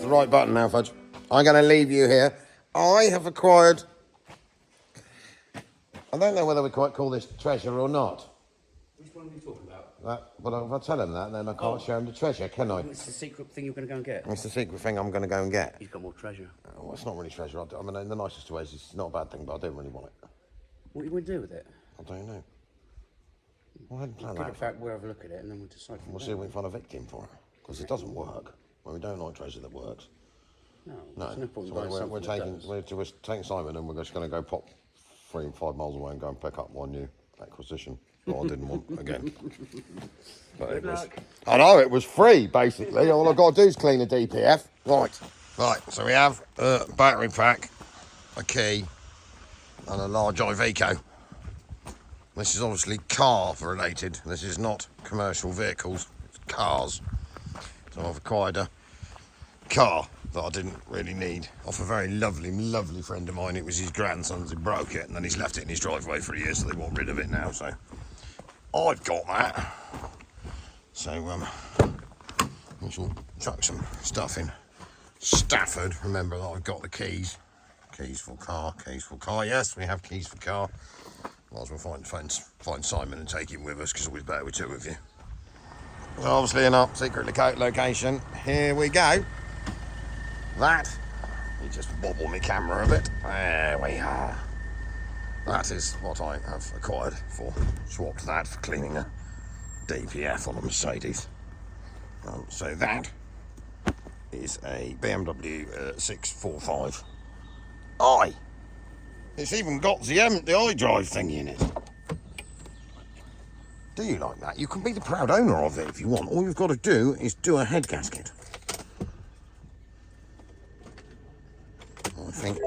the right button now, Fudge. I'm going to leave you here. I have acquired... I don't know whether we quite call this treasure or not. Which one are you talking about? Well, if I tell him that, then I can't show him the treasure, can I? It's the secret thing you're going to go and get. It's the secret thing I'm going to go and get. He's got more treasure. Well, it's not really treasure. I mean, in the nicest ways, it's not a bad thing, but I don't really want it. What are you going to do with it? I don't know. Well, I hadn't planned Good that. in fact, we'll have a look at it and then we'll decide. We'll see if we can find a victim for it. Because it doesn't work. Well, we don't like treasure that works. No, No. there's no point So buying we're something that does. taking Simon and we're just going to go pop 3 and 5 miles away and go and pick up one new acquisition that I didn't want again. But it was, I know, it was free, basically. All I've got to do is clean a DPF. Right, so we have a battery pack, a key, and a large Iveco. This is obviously car related. This is not commercial vehicles, it's cars. So I've acquired a car that I didn't really need off a very lovely friend of mine. It was his grandson's who broke it, and then he's left it in his driveway for a year, so they want rid of it now. So I've got that. So we shall chuck some stuff in Stafford. Remember that I've got the keys. Keys for car. Yes, we have keys for car. Might as well find Simon and take him with us, because it's always better with 2 of you. So obviously in our secret location, here we go. That, you just wobble my camera a bit. There we are. That is what I have acquired for. Swapped that for cleaning a DPF on a Mercedes. So that is a BMW 645i. It's even got the iDrive thingy in it. Do you like that? You can be the proud owner of it if you want. All you've got to do is do a head gasket. I think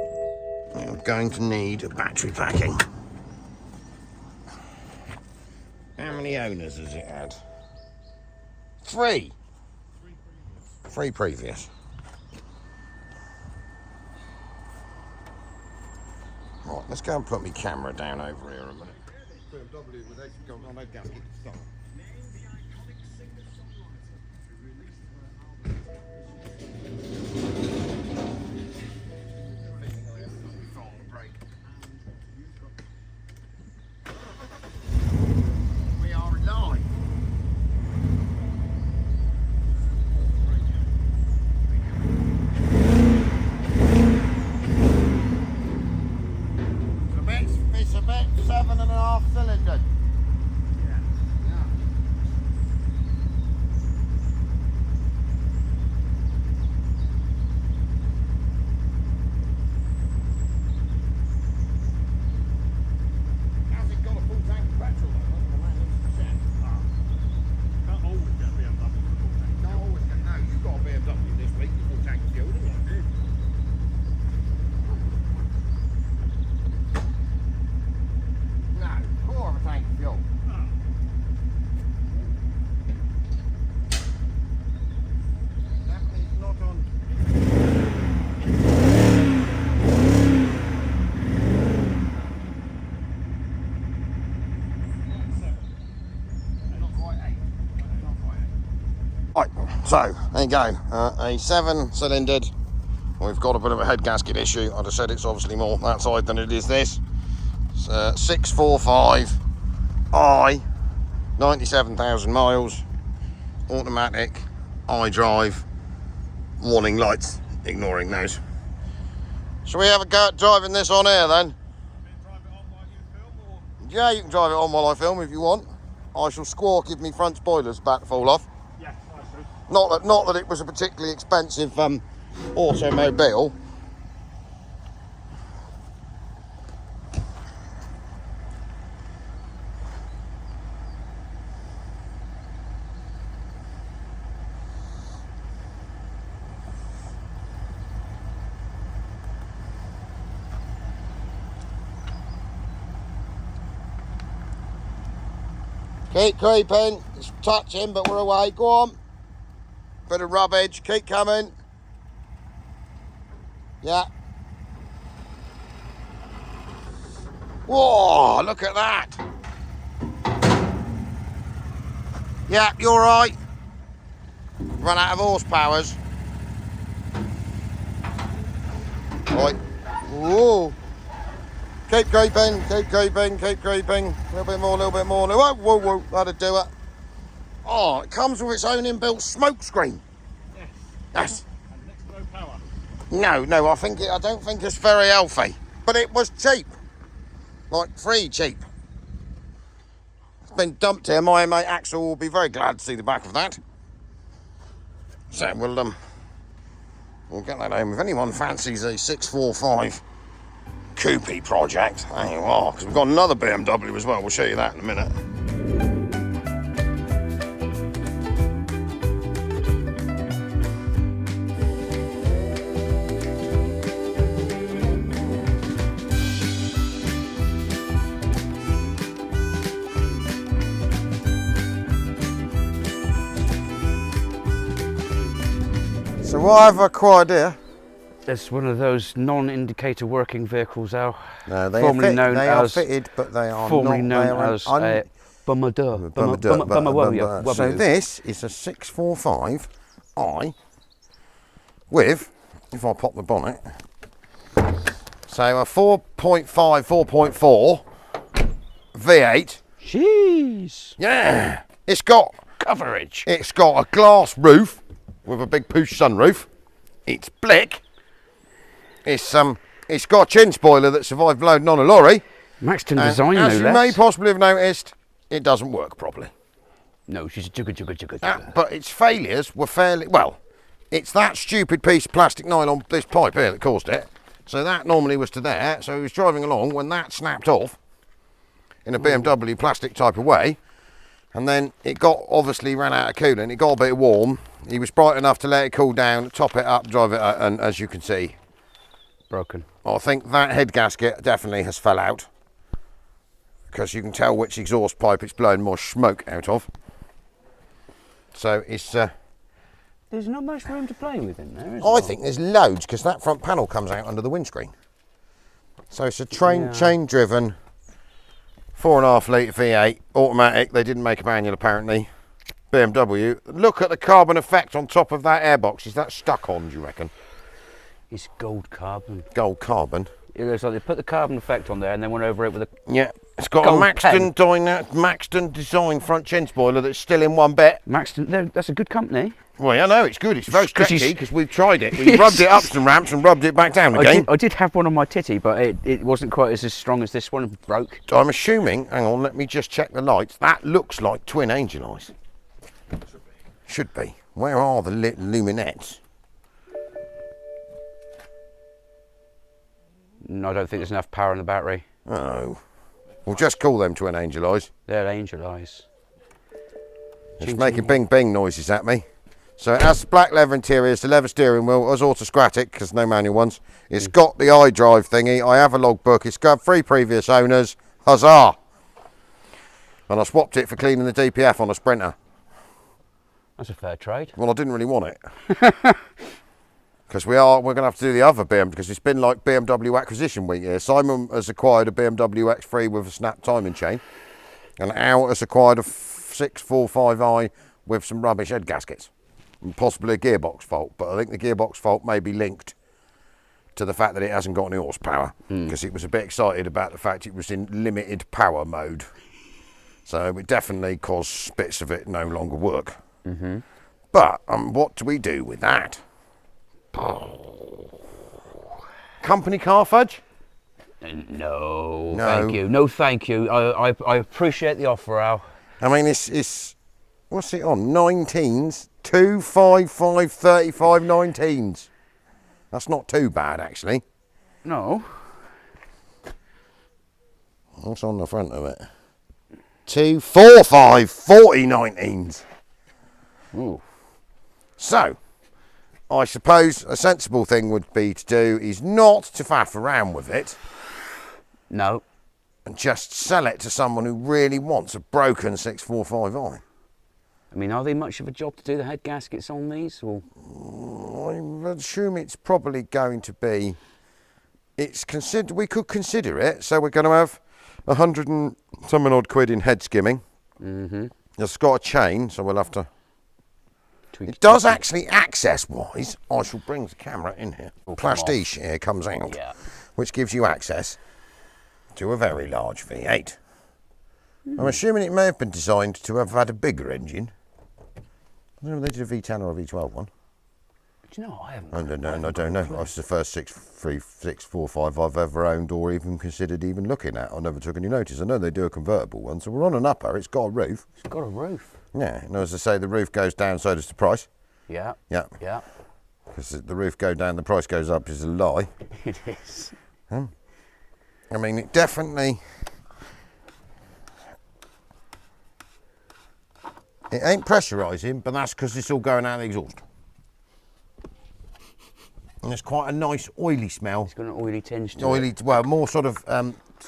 we're going to need a battery packing. How many owners has it had? 3. 3 previous. Right, let's go and put my camera down over here a minute. BMW with a gasket to start. We are live. It's a bit 7.5 cylinder. Right, so there you go, a 7-cylindered. We've got a bit of a head gasket issue. I'd have said it's obviously more that side than it is this. It's 645i, 97,000 miles, automatic, iDrive, warning lights, ignoring those. Shall we have a go at driving this on air then? Yeah, you can drive it on while I film if you want. I shall squawk if my front spoiler's about to fall off. Yeah, Not that it was a particularly expensive automobile. Keep creeping, it's touching, but we're away. Go on. Bit of rubbish, keep coming. Yeah. Whoa, look at that. Yeah, you're right. Run out of horsepowers. Right. Whoa. Keep creeping, keep creeping, keep creeping. A little bit more, a little bit more. Whoa, whoa, whoa. That'll do it. Oh, it comes with its own inbuilt smoke screen. Yes. Yes. And next to no power. No, I don't think it's very healthy. But it was cheap. Like free cheap. It's been dumped here. My mate Axel will be very glad to see the back of that. So we'll get that home. If anyone fancies a 645 Coupe project, there you are, because we've got another BMW as well. We'll show you that in a minute. So what I've acquired here. It's one of those non-indicator working vehicles, Al. No, they formerly known they as, are fitted, but they are formerly not. known as Bummer. So this is a 645i with, if I pop the bonnet, so a 4.5, 4.4 V8. Jeez. Yeah, it's got Coverage. It's got a glass roof with a big poosh sunroof. It's black. It's got a chin spoiler that survived loading on a lorry. Maxton design, no less. As you may possibly have noticed, it doesn't work properly. No, she's a jugga. But its failures were fairly well. It's that stupid piece of plastic nylon, this pipe here, that caused it. So that normally was to there. So he was driving along when that snapped off in a BMW plastic type of way. And then it obviously ran out of coolant. It got a bit warm. He was bright enough to let it cool down, top it up, drive it out, and as you can see, broken. I think that head gasket definitely has fell out, because you can tell which exhaust pipe it's blowing more smoke out of. So it's there's not much room to play with in there, is I there? think there's loads, because that front panel comes out under the windscreen. So it's a chain driven 4.5 litre V8 automatic. They didn't make a manual apparently. BMW. Look at the carbon effect on top of that airbox. Is that stuck on, do you reckon? It's gold carbon. Gold carbon. It looks like they put the carbon effect on there and then went over it with a Yeah, it's got gold a Maxton design front chin spoiler that's still in one bit. Maxton. That's a good company. Well, yeah, no, it's good. It's very 'Cause stretchy he's- because we've tried it. We rubbed it up some ramps and rubbed it back down again. I did have one on my titty, but it wasn't quite as strong as this one. It broke. So I'm assuming, hang on, let me just check the lights. That looks like twin angel eyes. Should be. Where are the luminettes? No, I don't think there's enough power in the battery. Oh. We'll just call them twin angel eyes. They're angel eyes. It's making bing bing noises at me. So it has black leather interior, it's the leather steering wheel, it's autoscratic because no manual ones. It's got the iDrive thingy, I have a logbook, it's got 3 previous owners, huzzah! And I swapped it for cleaning the DPF on a Sprinter. That's a fair trade. Well, I didn't really want it. Because we're going to have to do the other BMW, because it's been like BMW acquisition week here. Simon has acquired a BMW X3 with a snap timing chain. And Al has acquired a 645i with some rubbish head gaskets. And possibly a gearbox fault, but I think the gearbox fault may be linked to the fact that it hasn't got any horsepower, because it was a bit excited about the fact it was in limited power mode. So it definitely caused bits of it no longer work. But what do we do with that? Company car, Fudge? No, thank you. No, thank you. I appreciate the offer, Al. I mean, it's what's it on? 19s, 255, 35 19s. That's not too bad, actually. No. What's on the front of it? 245, 40 19s. Ooh. So, I suppose a sensible thing would be to do is not to faff around with it. No. And just sell it to someone who really wants a broken 645i. I mean, are they much of a job to do the head gaskets on these? Or? I assume it's probably going to be. We could consider it. So we're going to have 100 and some odd quid in head skimming. It's got a chain, so we'll have to It does actually, access-wise, I shall bring the camera in here. Plastique here comes out, which gives you access to a very large V8. I'm assuming it may have been designed to have had a bigger engine. I don't know if they did a V10 or a V12 one. Do you know, I haven't. I don't know. It's the first 645 I've ever owned or even considered even looking at. I never took any notice. I know they do a convertible one, so we're on an upper. It's got a roof. It's got a roof. Yeah, and as I say, the roof goes down, so does the price. Yeah. Yeah. Yeah. Because the roof goes down, the price goes up is a lie. It is. I mean, it definitely... It ain't pressurising, but that's because it's all going out of the exhaust. And it's quite a nice oily smell. It's got an oily tinge to Oily, it. well, more sort of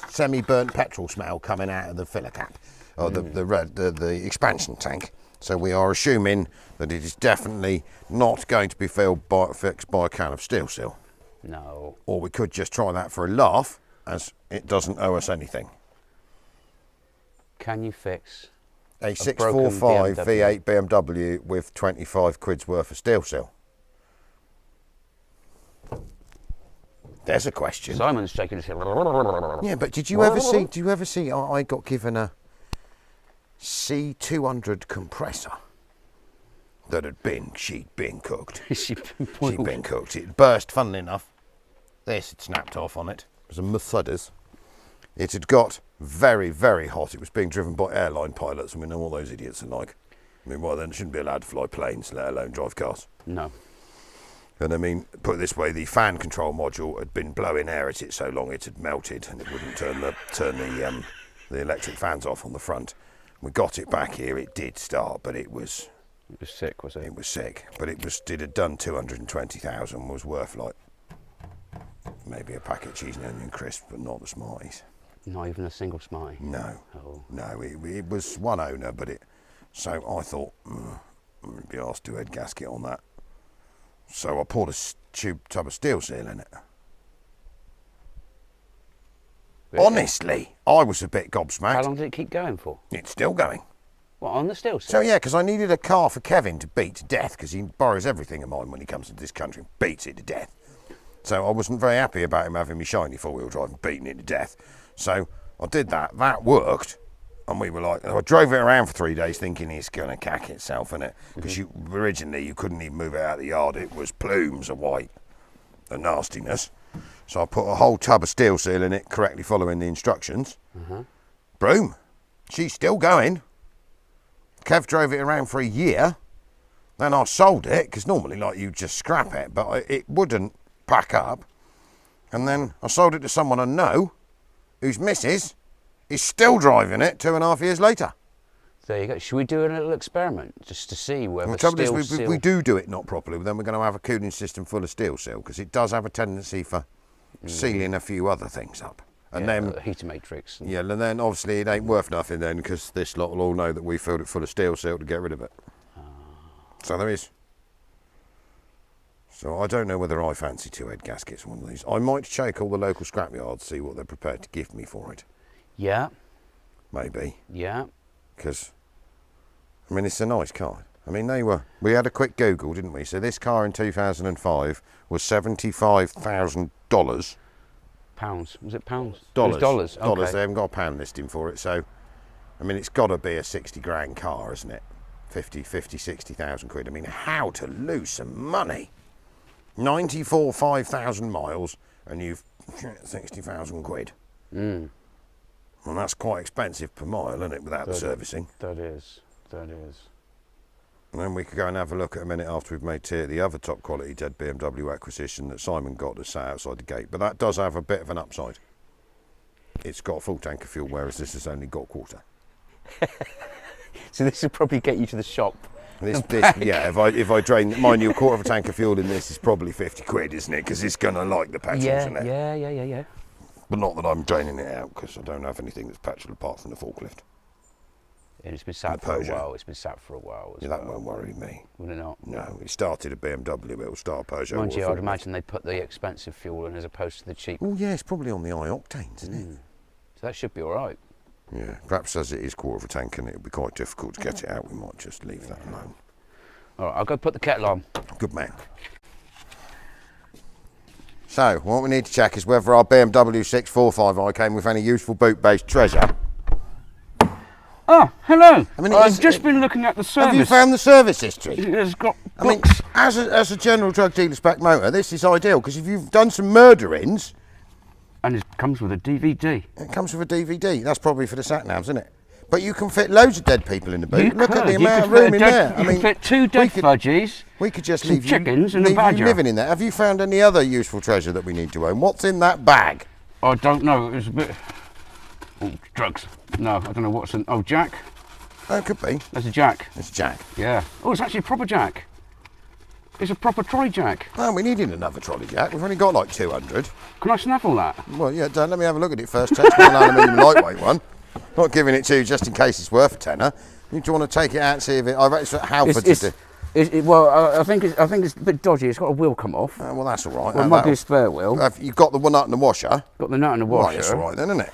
semi-burnt petrol smell coming out of the filler cap, or the expansion tank. So we are assuming that it is definitely not going to be fixed by a can of steel seal. No. Or we could just try that for a laugh, as it doesn't owe us anything. Can you fix a 645 BMW? V8 BMW with 25 quid's worth of steel seal? There's a question. Simon's shaking his head. Yeah, but did you ever see? Do you ever see? I got given a C200 compressor that she'd been cooked. She'd been cooked. It burst. Funnily enough, this had snapped off on it. It was a Mercedes. It had got very, very hot. It was being driven by airline pilots, and we know what those idiots are like. I mean, well, then they shouldn't be allowed to fly planes, let alone drive cars. No. And I mean, put it this way, the fan control module had been blowing air at it so long it had melted and it wouldn't turn the electric fans off on the front. We got it back here, it did start, but it was sick, was it? It was sick, but it had done 220,000, was worth like maybe a packet of cheese and onion crisps, but not the Smarties. Not even a single Smartie? No. Oh. No, it was one owner, so I thought, I'm going to be asked to head gasket on that. So I poured a tub of steel seal in it. Really? Honestly, I was a bit gobsmacked. How long did it keep going for? It's still going. What, on the steel seal? So yeah, because I needed a car for Kevin to beat to death, because he borrows everything of mine when he comes into this country and beats it to death. So I wasn't very happy about him having me shiny four-wheel drive and beating it to death. So I did that. That worked. And we were like, I drove it around for 3 days thinking it's going to cack itself, innit? Because originally you couldn't even move it out of the yard. It was plumes of white, the nastiness. So I put a whole tub of steel seal in it, correctly following the instructions. Boom. She's still going. Kev drove it around for a year. Then I sold it, because normally like you just scrap it, but it wouldn't pack up. And then I sold it to someone I know, whose missus is still driving it 2.5 years later. There you go. Should we do a little experiment just to see whether we do it not properly, then we're going to have a cooling system full of steel seal, because it does have a tendency for sealing a few other things up. And then heater matrix. And then obviously it ain't worth nothing then, because this lot will all know that we filled it full of steel seal to get rid of it. So there is. So I don't know whether I fancy two-head gaskets on one of these. I might shake all the local scrapyards, see what they're prepared to give me for it. Yeah. Maybe. Yeah. Because, I mean, it's a nice car. I mean, we had a quick Google, didn't we? So this car in 2005 was $75,000. Pounds. Was it pounds? Dollars. It was dollars. Okay. Dollars. They haven't got a pound listing for it. So, I mean, it's got to be a 60 grand car, isn't it? 60,000 quid. I mean, how to lose some money? 5,000 miles and you've 60,000 quid. And that's quite expensive per mile, isn't it, without the servicing? That is. And then we could go and have a look at a minute after we've made tea at the other top quality dead BMW acquisition that Simon got that sat outside the gate. But that does have a bit of an upside. It's got a full tank of fuel, whereas this has only got a quarter. So this will probably get you to the shop. Yeah, if I drain, mind you, a quarter of a tank of fuel in this is probably 50 quid, isn't it? Because it's going to like the petrol, isn't it? Yeah. But not that I'm draining it out, because I don't have anything that's petrol apart from the forklift. And it's been sat for a while. It's been sat for a while. That won't worry me. Will it not? No, it started a BMW, but it'll start a Peugeot. Mind you, I'd imagine they put the expensive fuel in as opposed to the cheap. Oh yeah, it's probably on the high octanes, isn't it? So that should be all right. Yeah, perhaps as it is quarter of a tank and it'll be quite difficult to get it out, we might just leave that alone. All right, I'll go put the kettle on. Good man. So, what we need to check is whether our BMW 645i came with any useful boot-based treasure. Oh, hello. I mean, I've just been looking at the service. Have you found the service history? It's got I mean, books. as a general drug dealer spec motor, this is ideal, because if you've done some murderings... And it comes with a DVD. It comes with a DVD. That's probably for the sat-navs, isn't it? But you can fit loads of dead people in the boot. Look at the amount of room in there. You can fit 2 dead fudgies. We could just some leave chickens and leave a badger. you living in there. Have you found any other useful treasure that we need to own? What's in that bag? I don't know. It was a bit... Oh, drugs. No, I don't know what's in... Oh, Jack. Oh, it could be. There's a Jack. It's a Jack. Yeah. Oh, it's actually a proper Jack. It's a proper trolley Jack. Oh, we needed another trolley Jack. We've only got like 200. Can I snaffle that? Well, yeah, let me have a look at it first. Test an aluminium lightweight one. Not giving it to you just in case it's worth a tenner. Do you want to take it out and see if it... I reckon it's Halford to do. Well, I think it's a bit dodgy. It's got a wheel come off. Well, that's all right. Well, it might be a spare wheel. You've got the nut and the washer. Got the nut and the washer. Right, that's all right then, isn't it?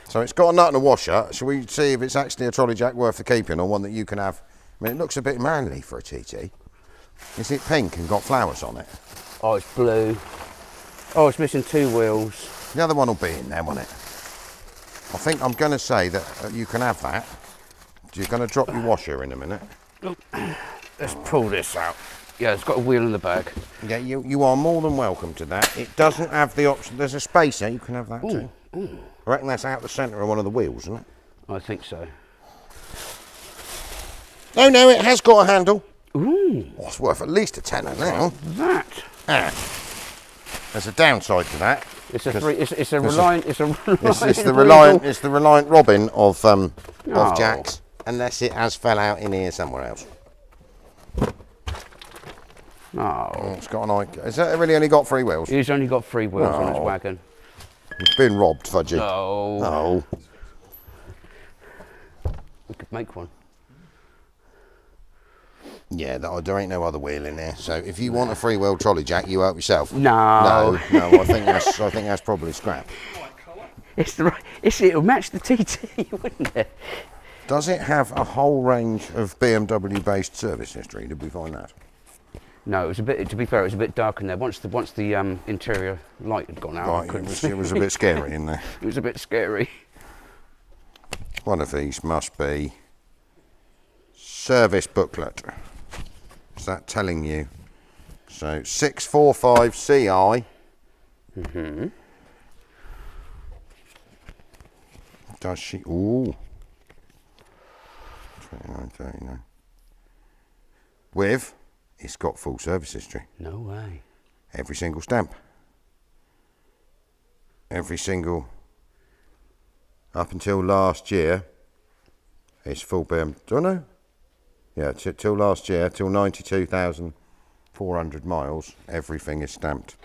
So it's got a nut and a washer. Shall we see if it's actually a trolley jack worth the keeping, or one that you can have? I mean, it looks a bit manly for a TT. Is it pink and got flowers on it? Oh, it's blue. Oh, it's missing 2 wheels. The other one will be in there, won't it? I think I'm going to say that you can have that. You're going to drop your washer in a minute. Let's pull this out. Yeah, it's got a wheel in the back. Yeah, you are more than welcome to that. It doesn't have the option. There's a space there. You can have that too. Ooh. I reckon that's out the centre of one of the wheels, isn't it? I think so. Oh no, it has got a handle. Ooh. Oh, it's worth at least a tenner now. That. Ah. There's a downside to that. It's a Reliant. It's the Reliant Robin of Jacks, unless it has fell out in here somewhere else. Oh. It's got an icon. Has it really only got 3 wheels? He's only got 3 wheels on his wagon. It's been robbed, Fudgy. No. Oh. We could make one. Yeah, there ain't no other wheel in there. So if you want a 3-wheel trolley jack, you help yourself. No. No. I think that's probably scrap. It'll match the TT, wouldn't it? Does it have a whole range of BMW-based service history? Did we find that? No, it was a bit. To be fair, it was a bit dark in there. Once the interior light had gone out, right, it was a bit scary in there. It was a bit scary. One of these must be service booklet. Is that telling you? So 645 CI. Does she? Ooh. 2939. With, it's got full service history. No way. Every single stamp. Every single. Up until last year, it's full BMW. Don't know. Yeah, till last year, till 92,400 miles, everything is stamped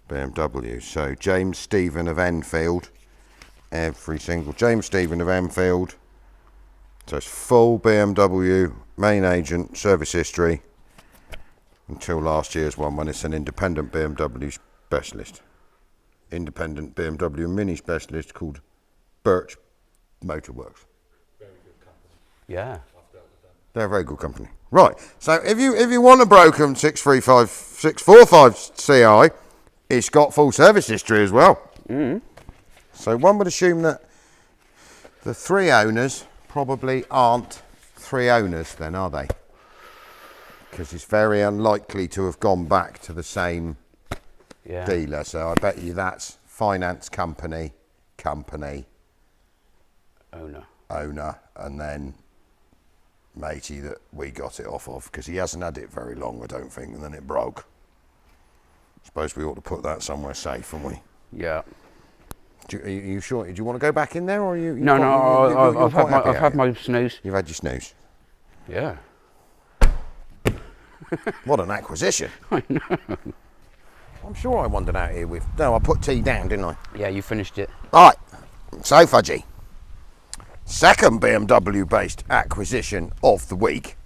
BMW. So James Stephen of Enfield, every single James Stephen of Enfield. So it's full BMW main agent service history until last year's one, when it's an independent BMW specialist. Independent BMW mini specialist called Birch Motorworks. Very good company. Yeah. They're a very good company. Right, so if you want a broken 645 CI, it's got full service history as well. So one would assume that the 3 owners probably aren't 3 owners then, are they? Because it's very unlikely to have gone back to the same dealer. So I bet you that's finance company, owner, and then matey that we got it off of, because he hasn't had it very long, I don't think, and then it broke. Suppose we ought to put that somewhere safe, haven't we? Yeah. Are you sure? Do you want to go back in there, or are you? No, I've had my snooze. You've had your snooze. Yeah. What an acquisition! I know. I'm sure I wandered out here with. No, I put tea down, didn't I? Yeah, you finished it. Right. So Fudgy. Second BMW-based acquisition of the week.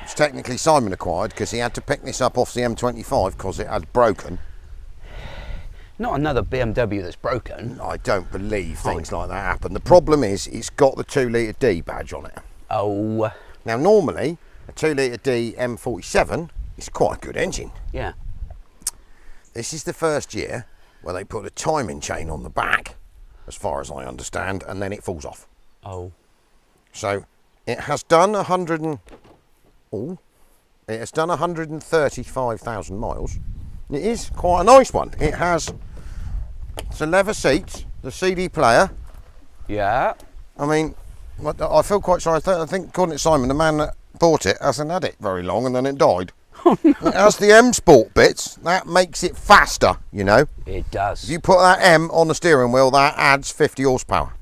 It's technically Simon acquired because he had to pick this up off the M25 because it had broken. Not another BMW that's broken. I don't believe things like that happen. The problem is it's got the 2 litre D badge on it. Oh. Now normally a 2-litre D M47 is quite a good engine. Yeah. This is the first year where they put a timing chain on the back, as far as I understand, and then it falls off. Oh. So it has done 135,000 miles. It is quite a nice one. It has the leather seats, the CD player. Yeah. I mean, I feel quite sorry. I think, according to Simon, the man that bought it hasn't had it very long and then it died. It has the M Sport bits. That makes it faster, you know. It does. If you put that M on the steering wheel, that adds 50 horsepower.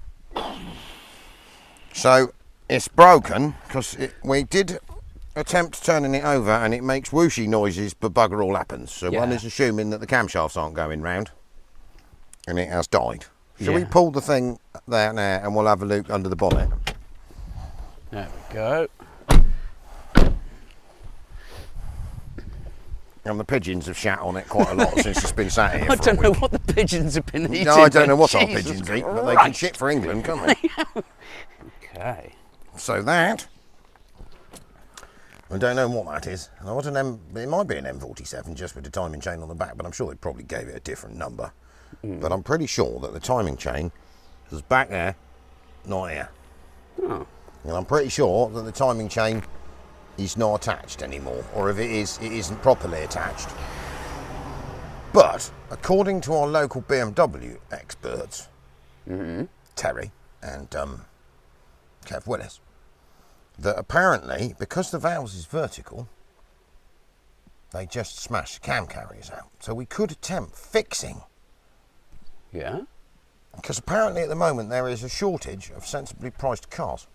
So it's broken because we did attempt turning it over and it makes whooshy noises, but bugger all happens. So one is assuming that the camshafts aren't going round and it has died. Shall we pull the thing there now and we'll have a look under the bonnet? There we go. And the pigeons have shat on it quite a lot since it's been sat here. I don't know what the pigeons have been eating. No, I don't know what our Jesus pigeons eat, but Christ. they can shit for England, can't they? Okay. So that, I don't know what that is. It might be an M47 just with the timing chain on the back, but I'm sure they probably gave it a different number. But I'm pretty sure that the timing chain is back there, not here. Oh. And I'm pretty sure that the timing chain is not attached anymore, or if it is, it isn't properly attached. But according to our local BMW experts, Terry and Kev Willis, that apparently because the valves is vertical, they just smash the cam carriers out. So we could attempt fixing. Yeah. Because apparently at the moment there is a shortage of sensibly priced cars.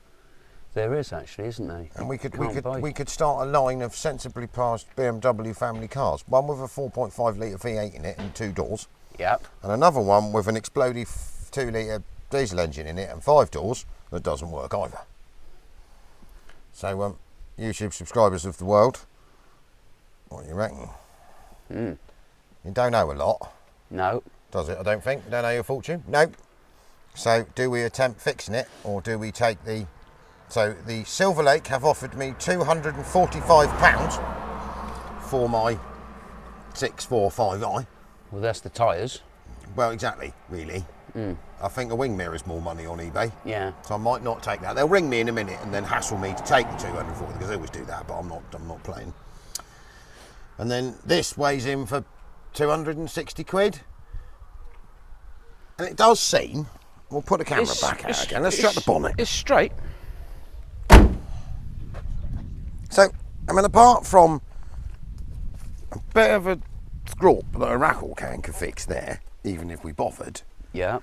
There is actually, isn't there? And we could start a line of sensibly priced BMW family cars. One with a 4.5 litre V8 in it and 2 doors. Yep. And another one with an exploded 2 litre diesel engine in it and 5 doors that doesn't work either. So YouTube subscribers of the world, what do you reckon? You don't know a lot. No. Does it? I don't think. You don't know your fortune? No. So do we attempt fixing it, or do we take the... So the Silver Lake have offered me £245 for my 645i. Well, that's the tyres. Well, exactly, really. I think a wing mirror is more money on eBay. Yeah. So I might not take that. They'll ring me in a minute and then hassle me to take the 240 because they always do that, but I'm not playing. And then this weighs in for 260 quid. And it does seem, we'll put the camera back out again. Let's shut the bonnet. It's straight. So, I mean, apart from a bit of a scrap that a rackle can could fix there, even if we bothered, Yeah.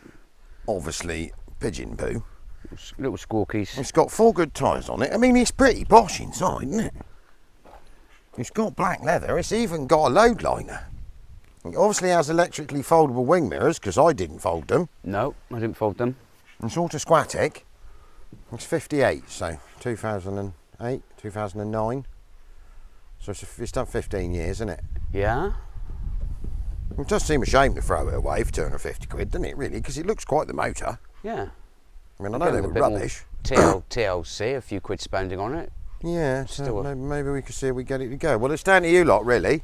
obviously pigeon poo. Little squawkies. It's got 4 good tyres on it. I mean, it's pretty posh inside, isn't it? It's got black leather. It's even got a load liner. It obviously has electrically foldable wing mirrors, because I didn't fold them. No, I didn't fold them. It's autosquatic. It's 58, so 2008, 2009. So it's done 15 years, isn't it? Yeah. It does seem a shame to throw it away for 250 quid, doesn't it, really? Because it looks quite the motor. Yeah. I mean, I know they were rubbish. TLC, a few quid spending on it. Yeah, so maybe we could see if we get it to go. Well, it's down to you lot, really.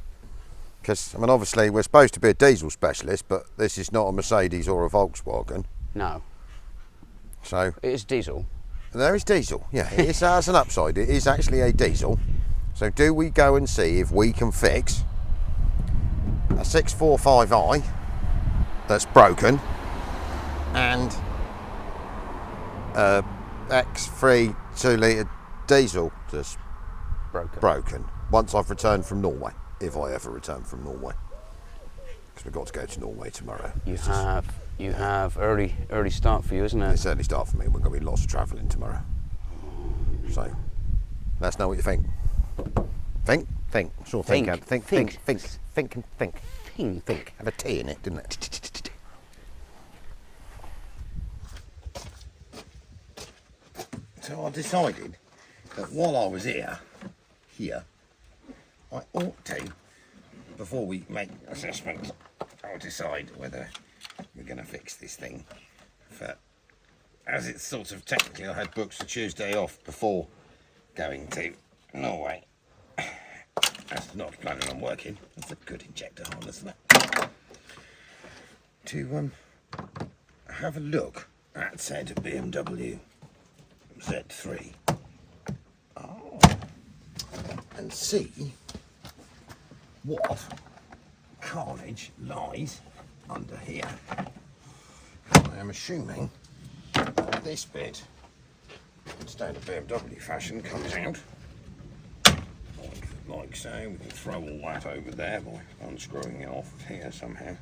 Because, I mean, obviously, we're supposed to be a diesel specialist, but this is not a Mercedes or a Volkswagen. No. So... It is diesel. There is diesel, yeah. It has an upside. It is actually a diesel. So do we go and see if we can fix a 645i that's broken and a X3 2-litre diesel that's broken once I've returned from Norway, if I ever return from Norway, because we've got to go to Norway tomorrow. You have early start for you, isn't it? It's early start for me. We're going to be lots of travelling tomorrow. So let us know what you think. Think. Sure, think. Think. Have a T in it, didn't it? So I decided that while I was here, I ought to, before we make assessments, I'll decide whether we're going to fix this thing. As it's sort of technically, I had booked the Tuesday off before going to No way. That's not planning on working. That's a good injector harness, isn't it? To have a look at said BMW Z3. Oh. And see what carnage lies under here. I am assuming this bit, in standard BMW fashion, comes out like so. We can throw all that over there by unscrewing it off here somehow.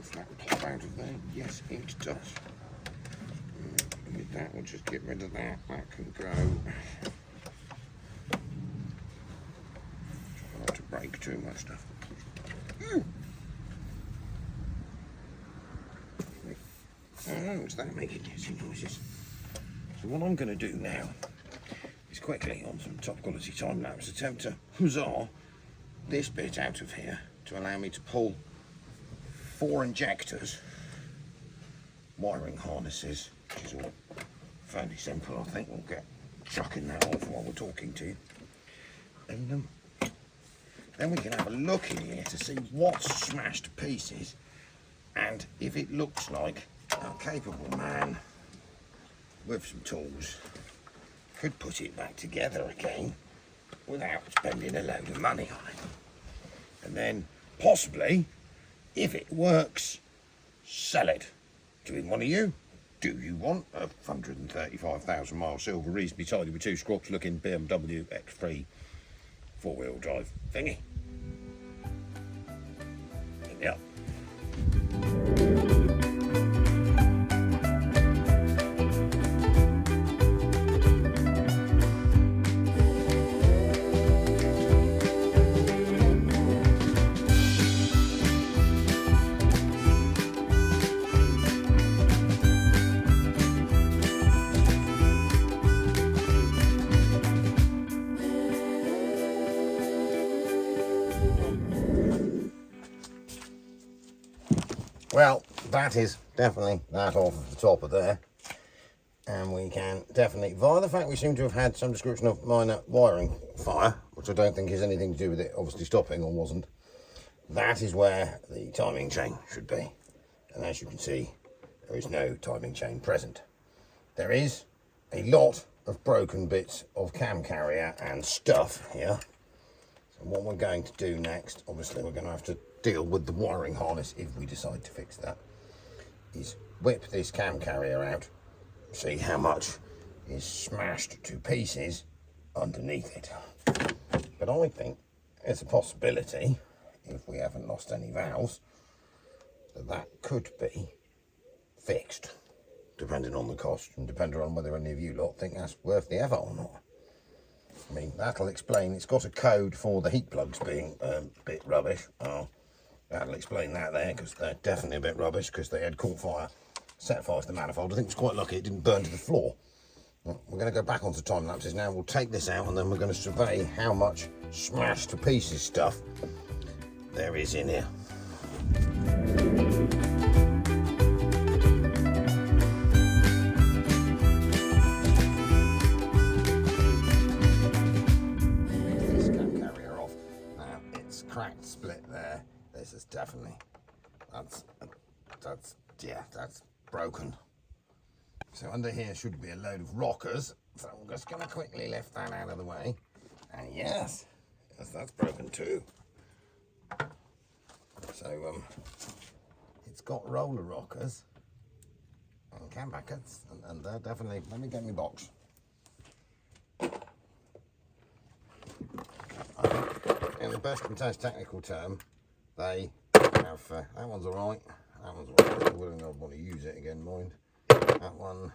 Does that pop out of there? Yes, it does. With that, we'll just get rid of that. That can go. Try not to break too much stuff. Oh, is that making noises? So what I'm going to do now is quickly, on some top quality time lapse, attempt to huzzah this bit out of here to allow me to pull 4 injectors, wiring harnesses, which is all fairly simple. I think we'll get chucking that off while we're talking to you. And then we can have a look in here to see what's smashed to pieces, and if it looks like a capable man with some tools could put it back together again without spending a load of money on it. And then possibly, if it works, sell it to one of you. Do you want a 135,000 mile silver, reasonably tidy with 2 scrops looking BMW X3 4-wheel drive thingy? Yep. Well, that is definitely that off of the top of there. And we can definitely, via the fact we seem to have had some description of minor wiring fire, which I don't think has anything to do with it obviously stopping, or wasn't, that is where the timing chain should be. And as you can see, there is no timing chain present. There is a lot of broken bits of cam carrier and stuff here. So what we're going to do next, obviously we're going to have to deal with the wiring harness if we decide to fix that, is whip this cam carrier out, see how much is smashed to pieces underneath it. But I think it's a possibility, if we haven't lost any valves, that could be fixed, depending on the cost and depending on whether any of you lot think that's worth the effort or not. I mean, that'll explain, it's got a code for the heat plugs being a bit rubbish. Oh, that'll explain that there, because they're definitely a bit rubbish, because they had caught fire, set fire to the manifold. I think it's quite lucky it didn't burn to the floor. Well, we're going to go back onto time lapses now. We'll take this out and then we're going to survey how much smashed to pieces stuff there is in here. This cam carrier off. Now it's cracked, split there. This is definitely, that's broken. So under here should be a load of rockers. So I'm just going to quickly lift that out of the way. And yes, that's broken too. So it's got roller rockers and cam packets, and they're definitely, let me get my box. In the best and most technical term, they have, that one's alright, that one's alright, I wouldn't want to use it again, mind. That one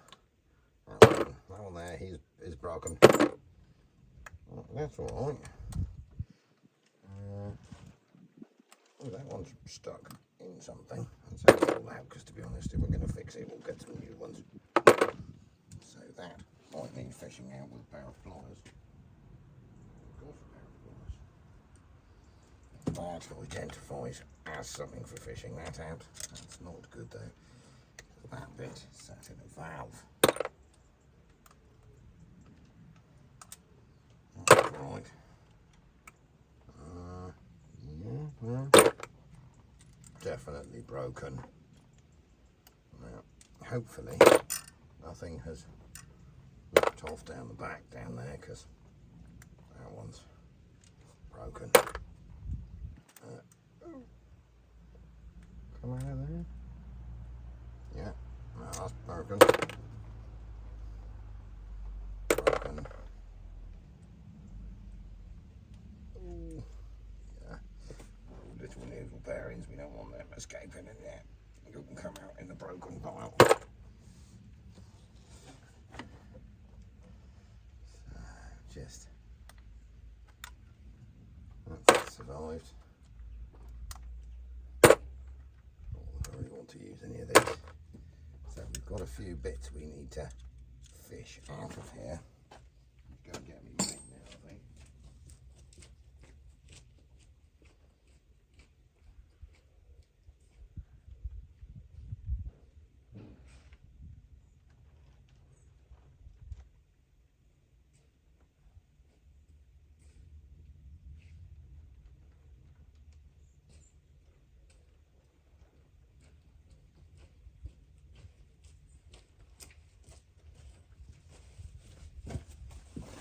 there, he's broken. Oh, that's alright. That one's stuck in something. Let's have it all out, because to be honest, if we're going to fix it, we'll get some new ones. So that might need fishing out with a pair of pliers. Of course, a pair of pliers. That identifies as something for fishing that out. That's not good though. That bit sat in a valve. definitely broken. Now, hopefully nothing has ripped off down the back down there, because that one's broken. Come out of there. Yeah, no, that's broken. Broken. Ooh, yeah. Little noodle bearings, we don't want them escaping in there. You can come out in the broken pile. So, just that's survived. Not really want to use any of these. So we've got a few bits we need to fish out of here. Go and get me right now, I think.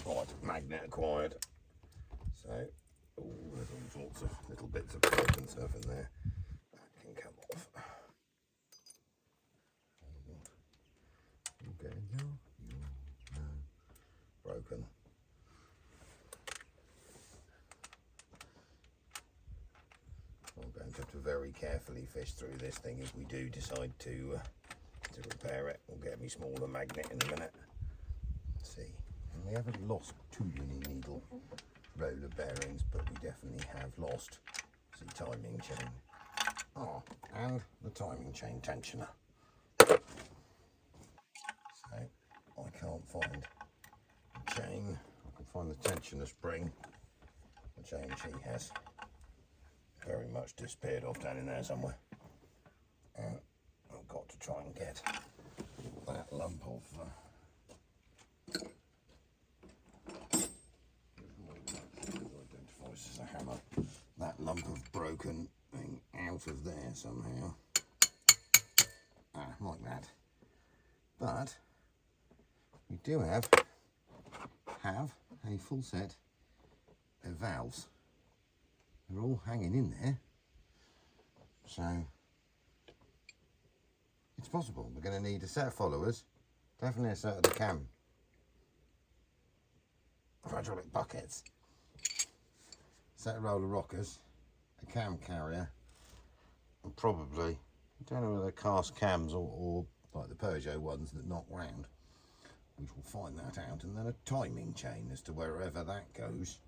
Right, magnet acquired. So, oh, there's all sorts of little bits of broken stuff in there. That can come off. Okay, no, broken. I'm going to have to very carefully fish through this thing if we do decide to repair it. We'll get me smaller magnet in a minute. Let's see. And we haven't lost too many needle roller bearings, but we definitely have lost the timing chain. Oh, and the timing chain tensioner. So I can't find the chain. I can find the tensioner spring. The chain she has very much disappeared off down in there somewhere. And I've got to try and get that lump of identifies as a hammer. That lump of broken thing out of there somehow. Like that. But we do have a full set of valves. They're all hanging in there, so it's possible. We're going to need a set of followers, definitely a set of the cam hydraulic buckets, set of roller rockers, a cam carrier, and probably, I don't know whether they're cast cams or like the Peugeot ones that knock round. We shall find that out, and then a timing chain as to wherever that goes.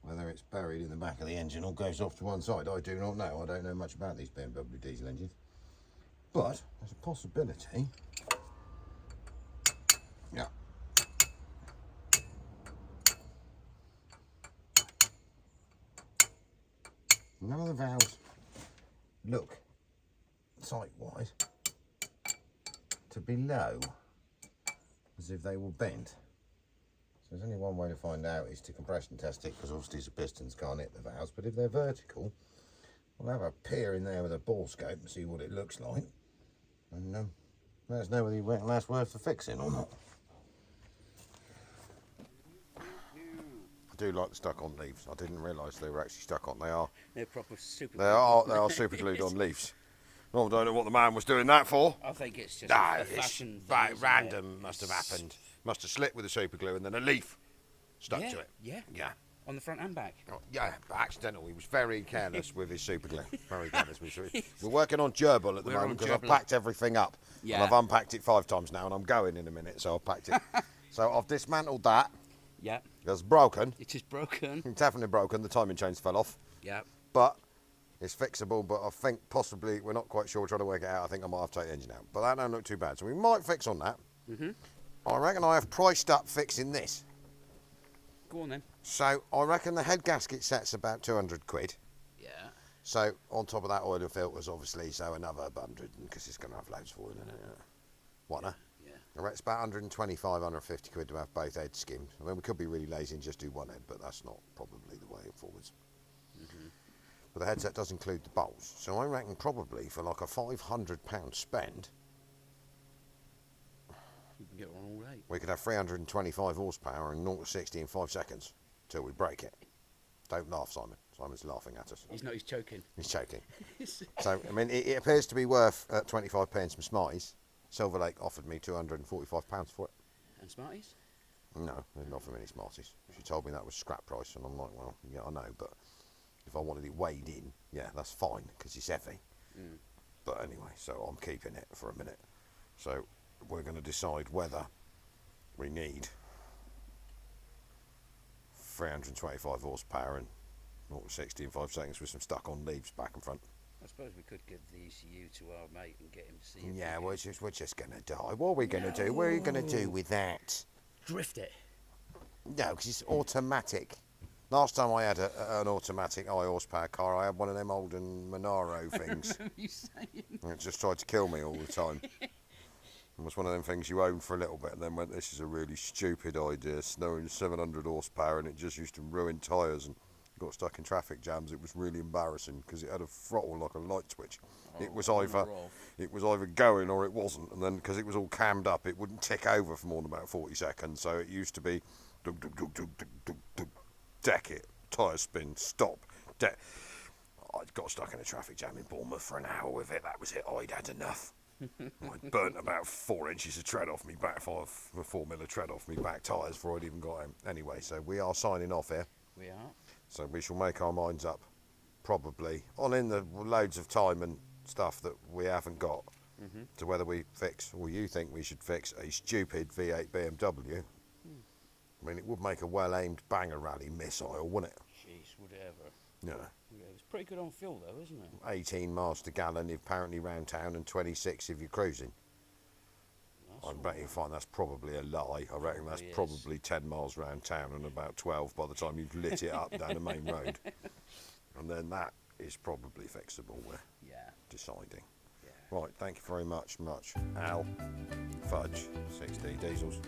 Whether it's buried in the back of the engine or goes off to one side, I do not know. I don't know much about these BMW diesel engines. But there's a possibility. Yeah. None of the valves look, sight-wise, to be low, as if they were bent. So there's only one way to find out is to compression test it, because obviously the pistons can't hit the valves, but if they're vertical, we'll have a peer in there with a ball scope and see what it looks like, and let us know whether that's worth the fixing or not. I do like the stuck on leaves. I didn't realise they were actually stuck on. They are. They're proper super. They are super glued on leaves. Well, I don't know what the man was doing that for. I think it's just a fashion thing, random. Must have happened. Must have slipped with the super glue and then a leaf stuck to it. Yeah. On the front and back. Oh, yeah, but accidental. He was very careless with his super glue. Very careless with his super. We're working on gerbil at the moment because I've packed everything up. Yeah. And I've unpacked it 5 times now, and I'm going in a minute, so I've packed it. So I've dismantled that. Yeah. It's broken. It is broken. It's definitely broken. The timing chains fell off. Yeah. But it's fixable, but I think possibly, we're not quite sure, we're trying to work it out. I think I might have to take the engine out. But that don't look too bad, so we might fix on that. I reckon I have priced up fixing this. Go on then. So I reckon the head gasket set's about 200 quid. Yeah. So on top of that, oil and filters, obviously, so another 100, because it's going to have loads of oil in it. What now? Yeah. I reckon it's about 125, 150 quid to have both heads skimmed. I mean, we could be really lazy and just do one head, but that's not probably the way forwards. but the headset does include the bolts. So I reckon probably for like a £500 spend, You can get one all day. we could have 325 horsepower and 0 to 60 in 5 seconds till we break it. Don't laugh, Simon. Simon's laughing at us. He's not. He's choking. He's choking. So, I mean, it appears to be worth 25p and some Smarties. Silver Lake offered me £245 for it. And Smarties? No, they didn't offer me any Smarties. She told me that was scrap price, and I'm like, well, yeah, I know, but if I wanted it weighed in, yeah, that's fine, because it's heavy. Mm. But anyway, so I'm keeping it for a minute. So we're going to decide whether we need 325 horsepower and 0 to 60 in 5 seconds with some stuck-on leaves back and front. I suppose we could give the ECU to our mate and get him to see it. Yeah, we're just going to die. What are we going to do? What are you going to do with that? Drift it. No, because it's automatic. Last time I had an automatic high horsepower car, I had one of them old Monaro things. You saying? And it just tried to kill me all the time. It was one of them things you owned for a little bit and then went, this is a really stupid idea, snowing 700 horsepower, and it just used to ruin tyres and got stuck in traffic jams. It was really embarrassing because it had a throttle like a light switch. It was either going or it wasn't, and then because it was all cammed up, it wouldn't tick over for more than about 40 seconds. So it used to be dug, dug, dug, dug, dug, dug, dug, deck it, tyre spin, stop, deck. I got stuck in a traffic jam in Bournemouth for an hour with it. That was it. I'd had enough. I burnt about 4 inches of tread off me back, 4mm of tread off me back tyres before I'd even got him. Anyway, so we are signing off here. We are. So we shall make our minds up, probably, on in the loads of time and stuff that we haven't got, to whether we fix, or you think we should fix, a stupid V8 BMW. I mean, it would make a well-aimed banger rally missile, wouldn't it? Jeez, would it ever? Yeah. Yeah, it's pretty good on fuel though, isn't it? 18 miles to gallon apparently round town, and 26 if you're cruising. I bet you find that's probably a lie. I reckon that's probably 10 miles round town and about 12 by the time you've lit it up down the main road. And then that is probably fixable, we're deciding. Yeah. Right, thank you very much. Al, Fudge, 6D Diesels.